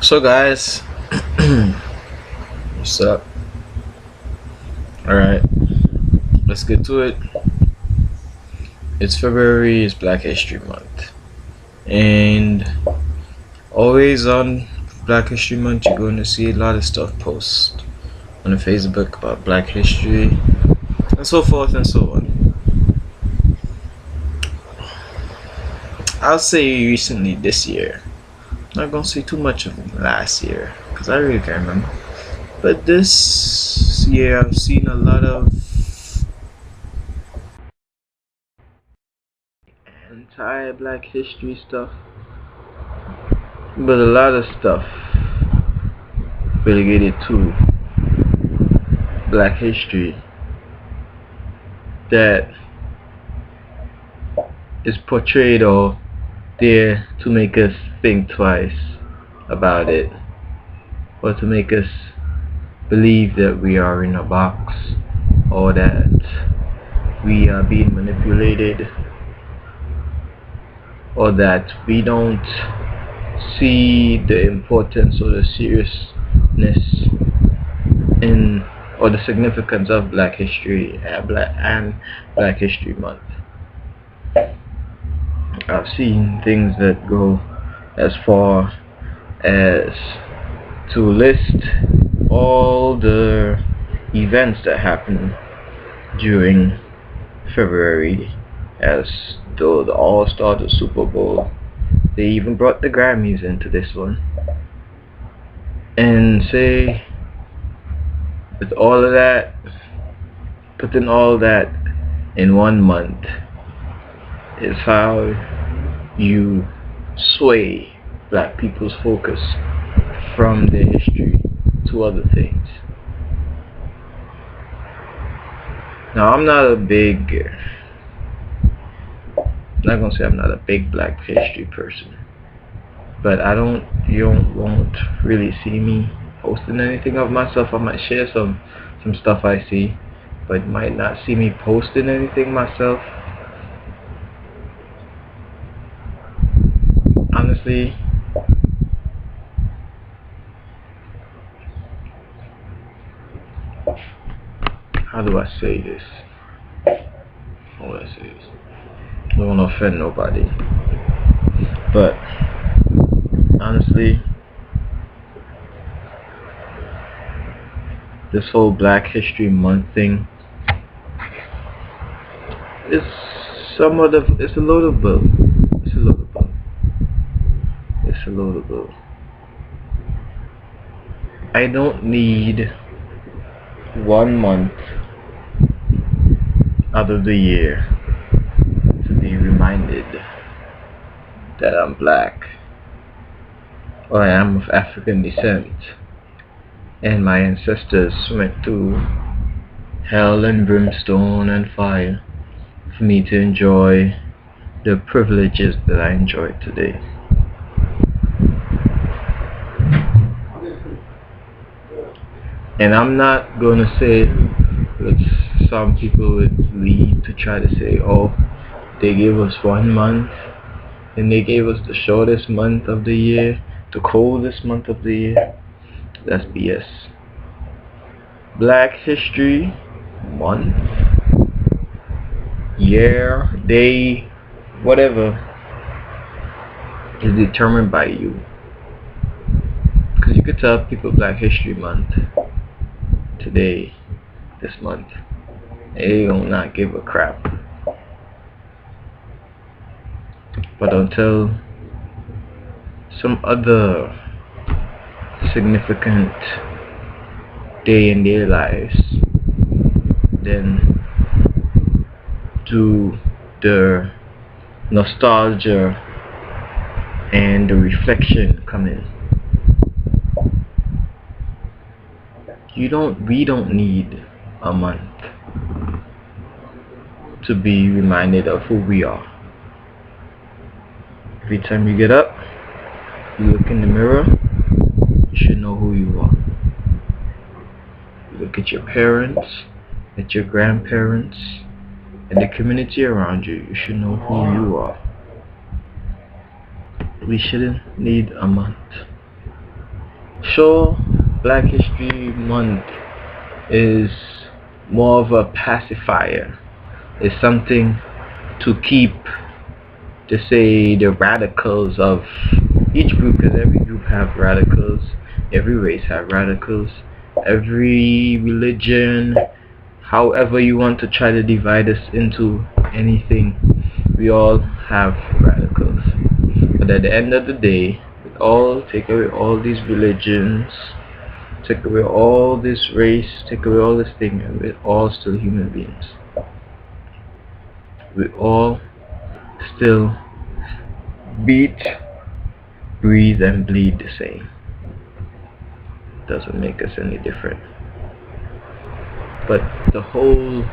So guys, what's up? All right, let's get to it. It's February, it's Black History Month, and always on Black History Month, you're going to see a lot of stuff post on the Facebook about Black history and so forth and so on. I'll say recently this year. Not gonna say too much of last year because I really can't remember. But this year, I've seen a lot of anti-Black history stuff, but a lot of stuff relegated to Black history that is portrayed or there to make us think twice about it, or to make us believe that we are in a box, or that we are being manipulated, or that we don't see the importance or the seriousness in or the significance of Black history and Black History Month. I've seen things that go as far as to list all the events that happen during February, as though the All-Star, the Super Bowl. They even brought the Grammys into this one, and say with all of that, putting all that in one month is how you sway Black people's focus from their history to other things. Now, I'm not gonna say I'm not a big Black history person, but you won't really see me posting anything of myself. I might share some stuff I see, but you might not see me posting anything myself. Honestly, how do I say this? How do I say this? I don't want to offend nobody, but honestly, this whole Black History Month thing is it's a load of bull. It's a load of bull. It's a load of bull. I don't need 1 month out of the year to be reminded that I'm Black, or I am of African descent, and my ancestors went through hell and brimstone and fire for me to enjoy the privileges that I enjoy today. And I'm not gonna say what some people would lead to try to say, oh, they gave us 1 month and they gave us the shortest month of the year, the coldest month of the year. That's BS. Black History Month, year, day, whatever, is determined by you. Because you could tell people Black History Month today, this month, they will not give a crap. But until some other significant day in their lives, then do the nostalgia and the reflection come in. We don't need a month to be reminded of who we are. Every time you get up, you look in the mirror, you should know who you are. You look at your parents, at your grandparents, and the community around you, you should know who you are. We shouldn't need a month So, Black History Month is more of a pacifier. It's something to keep, to say, the radicals of each group, because every group have radicals, every race have radicals, every religion, however you want to try to divide us into anything, we all have radicals. But at the end of the day, take away all these religions, take away all this race, take away all this thing, and we're all still human beings. We all still beat, breathe, and bleed the same. Doesn't make us any different. But the whole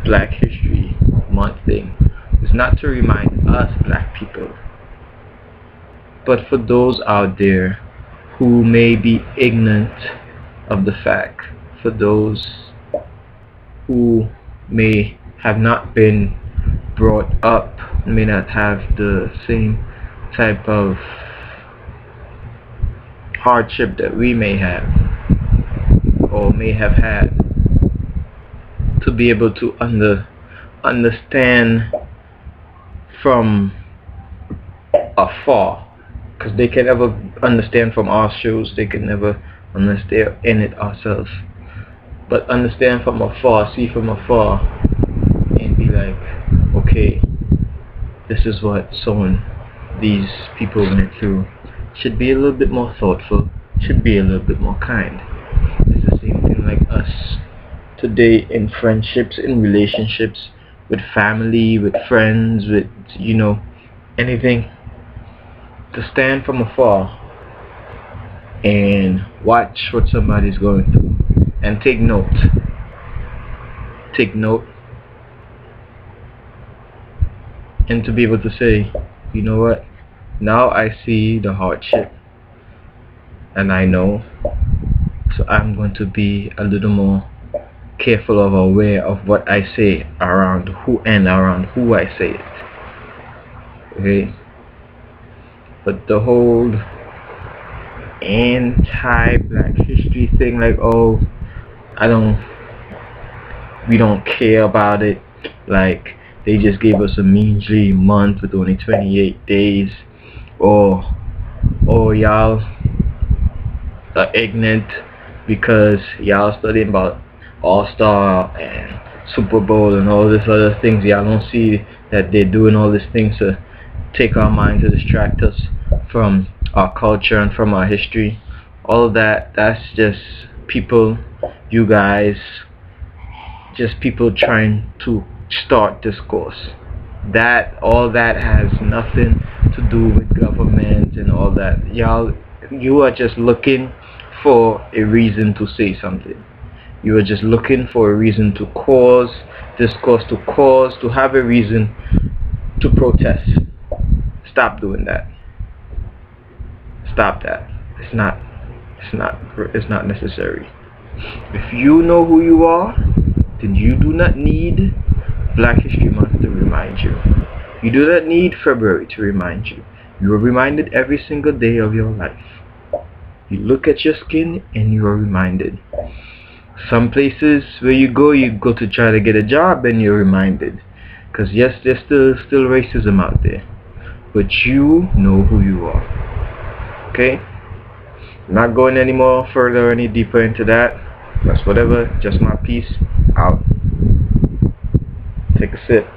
Black History Month thing is not to remind us black people, but for those out there who may be ignorant of the fact, for those who may have not been brought up, may not have the same type of hardship that we may have or may have had, to be able to understand from afar, because they can never understand from our shows, they can never understand in it ourselves, but understand from afar, see from afar, and be like, okay, this is what these people went through. Should be a little bit more thoughtful, should be a little bit more kind. It's the same thing like us today in friendships, in relationships, with family, with friends, with anything. To stand from afar and watch what somebody's going through and take note, and to be able to say, you know what, now I see the hardship and I know, so I'm going to be a little more careful or aware of what I say around who I say it. Okay? But the whole anti-Black history thing, like, oh, we don't care about it, like they just gave us a measly month with only 28 days, or y'all are ignorant because y'all studying about All-Star and Super Bowl and all this other things. Y'all don't see that they're doing all these things to take our mind, to distract us from our culture and from our history. All of that's just people, you guys, just people trying to start discourse. All that has nothing to do with government and all that. You are just looking for a reason to say something. You are just looking for a reason to cause discourse, to have a reason to protest. Stop doing that. Stop that. It's not necessary. If you know who you are, then you do not need Black History Month to remind you. You do not need February to remind you. You are reminded every single day of your life. You look at your skin and you are reminded. Some places where you go to try to get a job and you're reminded. Because yes, there's still racism out there. But you know who you are. Okay? I'm not going any more further, any deeper into that. That's whatever. Just my piece. Out. Take a sip.